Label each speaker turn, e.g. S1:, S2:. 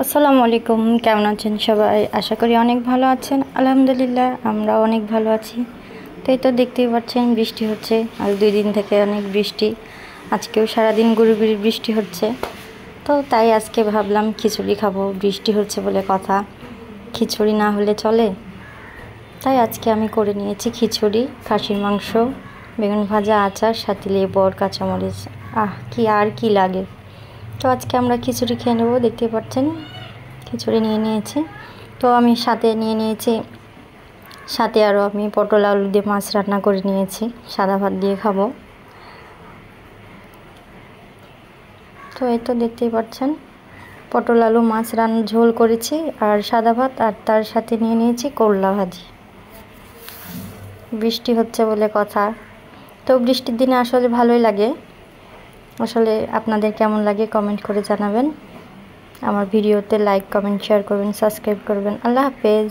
S1: আসসালামু আলাইকুম, কেমন আছেন সবাই? আশা করি অনেক ভালো আছেন। আলহামদুলিল্লাহ, আমরা অনেক ভালো আছি। তো এই তো দেখতেই পাচ্ছেন বৃষ্টি হচ্ছে, আর 2 দিন থেকে অনেক বৃষ্টি। আজকেও সারাদিন গুড়ি গুড়ি বৃষ্টি হচ্ছে। তো তাই আজকে ভাবলাম খিচুড়ি খাবো, বৃষ্টি হচ্ছে বলে কথা, খিচুড়ি না হলে চলে। তাই আজকে আমি করে নিয়েছি খিচুড়ি, খাসির মাংস, বেগুন ভাজা, আচার, সাথে লেবু আর কাঁচামরিচ। কি লাগে। তো আজকে আমরা খিচুড়ি খেয়ে নেবো। দেখতে পাচ্ছেন খিচুড়ি নিয়ে নিয়েছি। তো আমি সাথে নিয়ে নিয়েছি, সাথে আরও আমি পটল আলু দিয়ে মাছ রান্না করে নিয়েছি, সাদা ভাত দিয়ে খাবো। তো এই তো দেখতেই পাচ্ছেন পটল আলু মাছ ঝোল করেছি, আর সাদা ভাত, আর তার সাথে নিয়ে নিয়েছি করলা ভাজি। বৃষ্টি হচ্ছে বলে কথা। তো বৃষ্টির দিনে আসলে ভালোই লাগে। আসলে আপনাদের কেমন লাগে কমেন্ট করে জানাবেন। আমার ভিডিওতে লাইক, কমেন্ট, শেয়ার করবেন, সাবস্ক্রাইব করবেন। আল্লাহ হাফেজ।